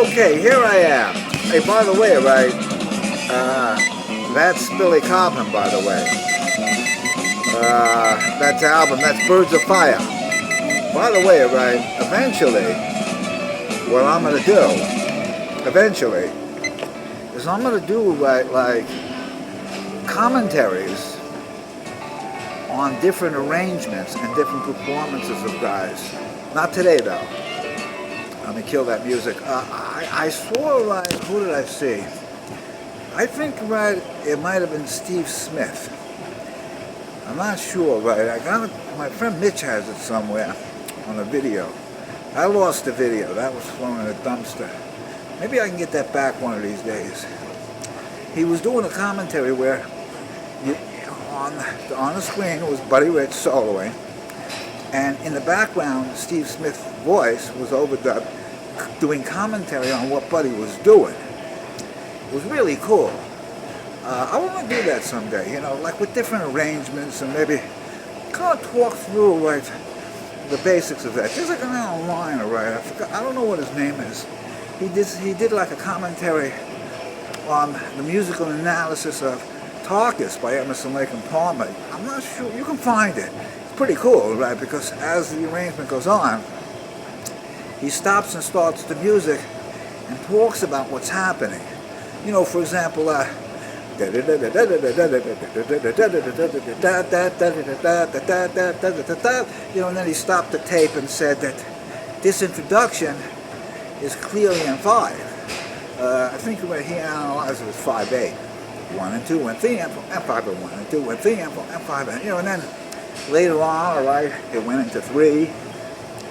Okay, here I am. Hey, by the way, right, that's Billy Cobham, by the way. That's the album, that's Birds of Fire. By the way, right, eventually, what I'm going to do, eventually, is I'm going to do, right, like, commentaries on different arrangements and different performances of guys. Not today, though. I'm going to kill that music. I saw, right, who did I see? I think, right, it might have been Steve Smith. I'm not sure, right? I got it, my friend Mitch has it somewhere on a video. I lost the video. That was thrown in a dumpster. Maybe I can get that back one of these days. He was doing a commentary where on the screen it was Buddy Rich soloing, and in the background Steve Smith's voice was overdubbed doing commentary on what Buddy was doing. It was really cool. I want to do that someday, you know, like with different arrangements and maybe kind of talk through, like, the basics of that. There's like an online, right? I don't know what his name is. He did like a commentary on the musical analysis of Tarkus by Emerson, Lake and Palmer. I'm not sure, you can find it. It's pretty cool, right? Because as the arrangement goes on, he stops and starts the music and talks about what's happening. You know, for example, you know, and then he stopped the tape and said that this introduction is clearly in 5. I think he analyzed it as 5/8. 1 and 2 and 3 and 5 and 1 and 2 and 3 and 4 and 5 and, you know, and then later on, all right, it went into 3.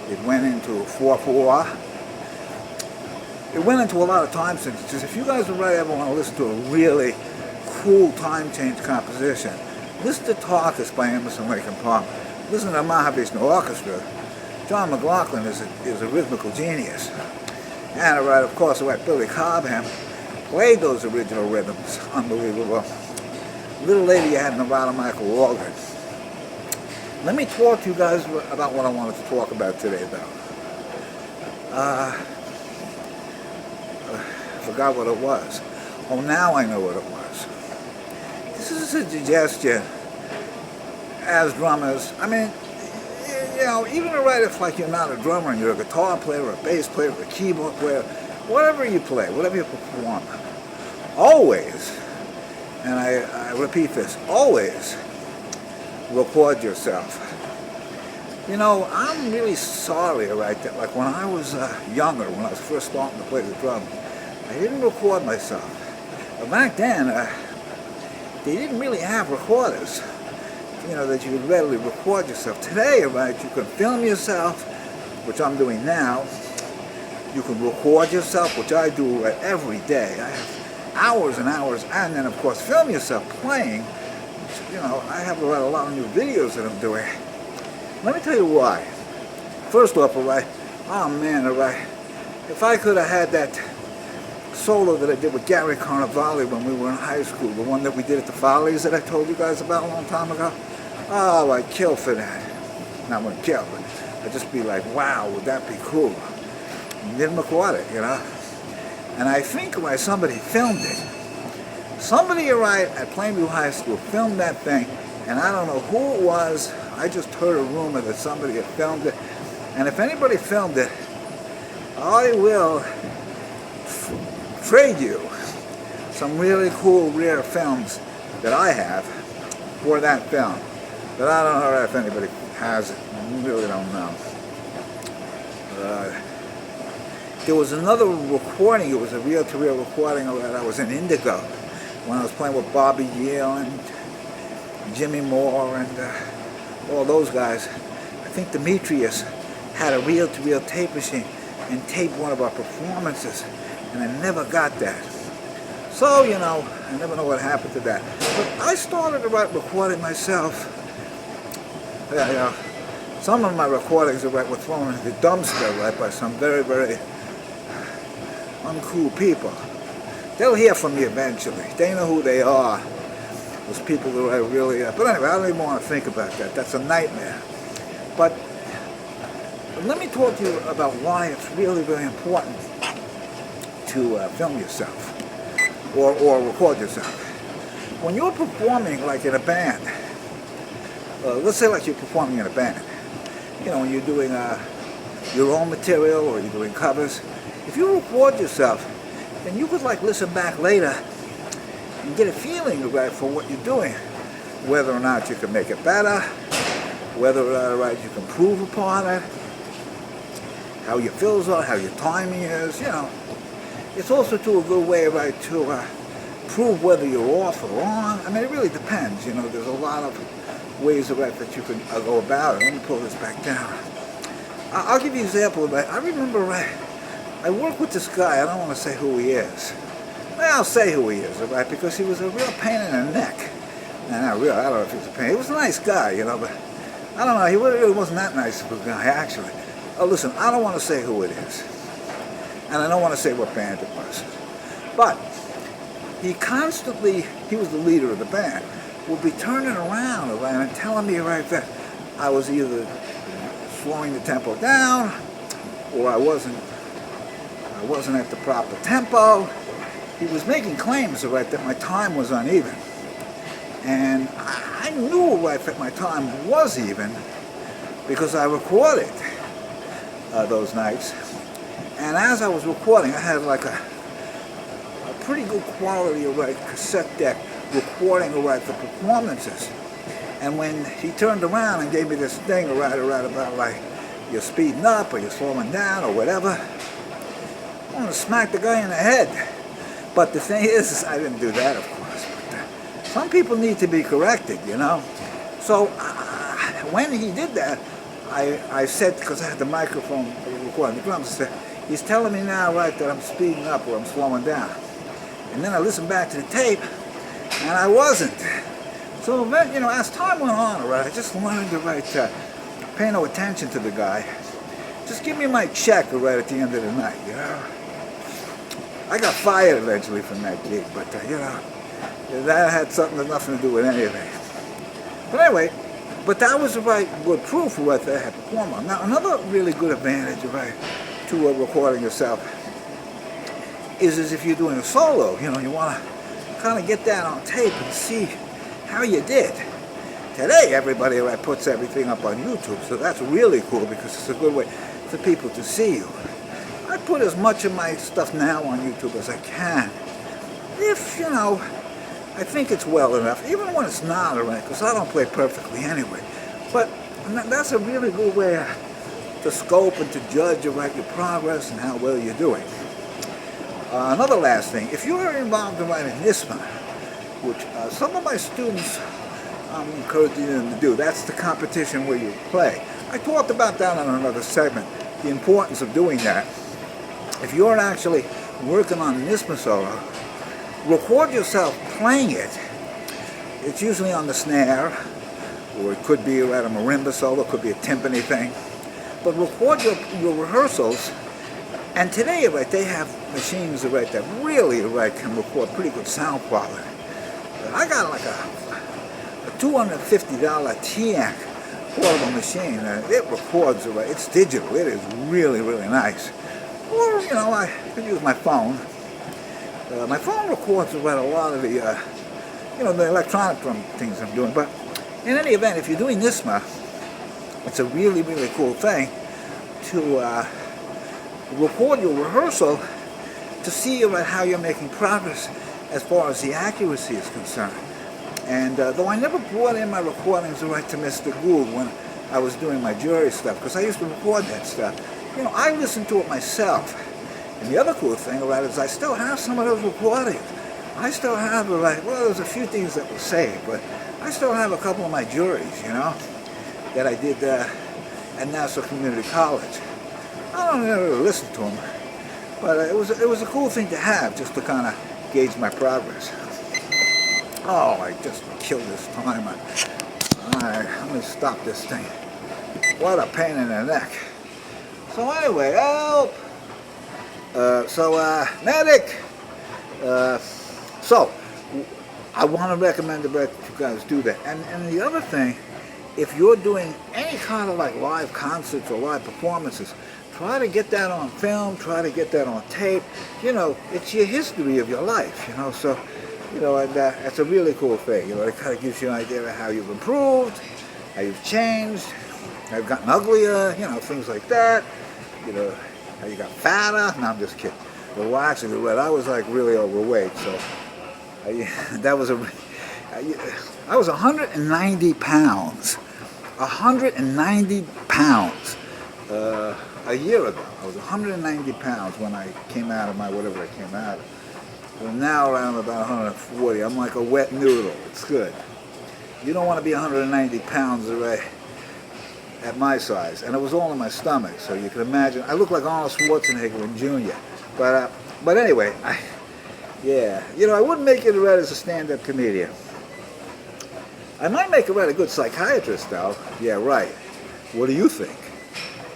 It went into 4/4. It went into a lot of time signatures. If you guys would really ever want to listen to a really cool time change composition, listen to Tarkus by Emerson, Lake and Palmer. Listen to Mahavishnu Orchestra. John McLaughlin is a rhythmical genius. And right, of course, right, Billy Cobham played those original rhythms. Unbelievable. Little lady you had Nevada Michael Walden. Let me talk to you guys about what I wanted to talk about today, though. I forgot what it was. Oh, now I know what it was. This is a suggestion as drummers. I mean, you know, even right if like you're not a drummer and you're a guitar player or a bass player or a keyboard player, whatever you play, whatever you perform, always, and I repeat this, always record yourself. You know, I'm really sorry, right, that like when I was younger, when I was first starting to play the drum, I didn't record myself. But back then, they didn't really have recorders, you know, that you could readily record yourself. Today, right, you can film yourself, which I'm doing now. You can record yourself, which I do every day. I have hours and hours, and then of course film yourself playing. Which, you know, I have a lot of new videos that I'm doing. Let me tell you why. First off, all right, oh man, all right, if I could have had that solo that I did with Gary Carnevale when we were in high school, the one that we did at the Follies that I told you guys about a long time ago, oh, I'd kill for that. Not gonna kill, but I'd just be like, wow, would that be cool? And didn't record it, you know? And I think why somebody filmed it. Somebody, right, at Plainview High School filmed that thing, and I don't know who it was. I just heard a rumor that somebody had filmed it. And if anybody filmed it, I will trade you some really cool, rare films that I have for that film. But I don't know if anybody has it. I really don't know. There was another recording. It was a reel-to-reel recording that I was in Indigo when I was playing with Bobby Yale and Jimmy Moore and all those guys. I think Demetrius had a reel-to-reel tape machine and taped one of our performances, and I never got that. So, you know, I never know what happened to that. But I started recording myself. Yeah, you know, some of my recordings were thrown in the dumpster, right, by some very, very uncool people. They'll hear from me eventually. They know who they are. Those people that I really... but anyway, I don't even want to think about that. That's a nightmare. But let me talk to you about why it's really, really important to film yourself or record yourself. When you're performing like in a band, let's say like you're performing in a band, you know, when you're doing your own material or you're doing covers, if you record yourself, then you could like listen back later and get a feeling right for what you're doing, whether or not you can make it better, whether or not right, you can improve upon it, how your fills are, how your timing is, you know. It's also too a good way, right, to prove whether you're off or on. I mean, it really depends, you know. There's a lot of ways, right, that you can go about it. Let me pull this back down. I'll give you an example, right. I remember, right, I worked with this guy. I don't want to say who he is. Well, I'll say who he is, right, because he was a real pain in the neck. Not real, I don't know if he was a pain. He was a nice guy, you know, but I don't know, he really wasn't that nice of a guy, actually. Oh, listen, I don't want to say who it is. And I don't want to say what band it was. But he was the leader of the band, would be turning around right, and telling me right that I was either slowing the tempo down or I wasn't at the proper tempo. He was making claims right that my time was uneven. And I knew right that my time was even because I recorded those nights. And as I was recording, I had like a pretty good quality of right cassette deck recording right the performances. And when he turned around and gave me this thing right about like you're speeding up or you're slowing down or whatever, I want to smack the guy in the head. But the thing is I didn't do that, of course. But some people need to be corrected, you know. So when he did that, I said, because I had the microphone recording the drums, I said, he's telling me now, right, that I'm speeding up or I'm slowing down. And then I listened back to the tape, and I wasn't. So, you know, as time went on, right, I just learned to, right, pay no attention to the guy. Just give me my check, right, at the end of the night, you know. I got fired eventually from that gig, but, you know, that had nothing to do with anything. But anyway, but that was the right good proof of what they had performed on. Now, another really good advantage, right, to recording yourself is if you're doing a solo, you know, you want to kind of get that on tape and see how you did. Today, everybody, right, puts everything up on YouTube, so that's really cool because it's a good way for people to see you. I put as much of my stuff now on YouTube as I can. If, you know, I think it's well enough, even when it's not, right, because I don't play perfectly anyway. But that's a really good way to scope and to judge, right, your progress and how well you're doing. Another last thing, if you're involved in NISMA, which some of my students I'm encouraging them to do, that's the competition where you play. I talked about that on another segment, the importance of doing that. If you're actually working on a NISMA solo, record yourself playing it. It's usually on the snare, or it could be at a marimba solo, it could be a timpani thing. But record your rehearsals. And today, right, they have machines, right, that really, right, can record pretty good sound quality. I got like a $250 TIAC portable machine. It records, right, it's digital. It is really, really nice. Or, you know, I could use my phone. My phone records, right, a lot of the, you know, the electronic drum things I'm doing. But in any event, if you're doing NISMA, it's a really, really cool thing to record your rehearsal to see about how you're making progress as far as the accuracy is concerned. And though I never brought in my recordings right to Mr. Gould when I was doing my jury stuff, because I used to record that stuff, you know, I listened to it myself. And the other cool thing about it is I still have some of those recordings. I still have, well, there's a few things that were saved, but I still have a couple of my juries, you know, that I did at Nassau Community College. I don't really listen to them, but it was a cool thing to have, just to kind of gauge my progress. Oh, I just killed this time. Alright, let me stop this thing. What a pain in the neck. So anyway, help! Medic! So, I want to recommend that you guys do that. And the other thing, if you're doing any kind of like live concerts or live performances, Try to get that on film, try to get that on tape. You know, it's your history of your life, you know, so, you know, and that's a really cool thing. You know, it kind of gives you an idea of how you've improved, how you've changed, how you've gotten uglier, you know, things like that. You know, how you got fatter. No, I'm just kidding. Well, actually, I was like really overweight, so that was I was 190 pounds. 190 pounds. A year ago, I was 190 pounds when I came out of my whatever I came out of. Well, now I'm about 140. I'm like a wet noodle. It's good. You don't want to be 190 pounds at my size. And it was all in my stomach, so you can imagine. I look like Arnold Schwarzenegger in Junior. But anyway, yeah. You know, I wouldn't make it right as a stand-up comedian. I might make it right a good psychiatrist, though. Yeah, right. What do you think?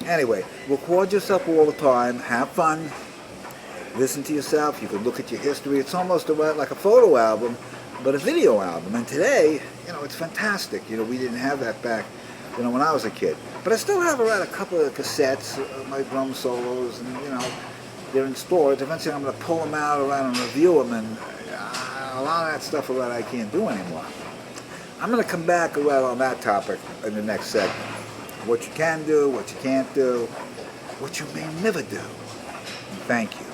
Anyway, record yourself all the time. Have fun. Listen to yourself. You can look at your history. It's almost like a photo album, but a video album. And today, you know, it's fantastic. You know, we didn't have that back, you know, when I was a kid. But I still have around a couple of cassettes of my drum solos, and, you know, they're in storage. Eventually I'm going to pull them out around and review them, and a lot of that stuff around I can't do anymore. I'm going to come back around on that topic in the next segment. What you can do, what you can't do, what you may never do. Thank you.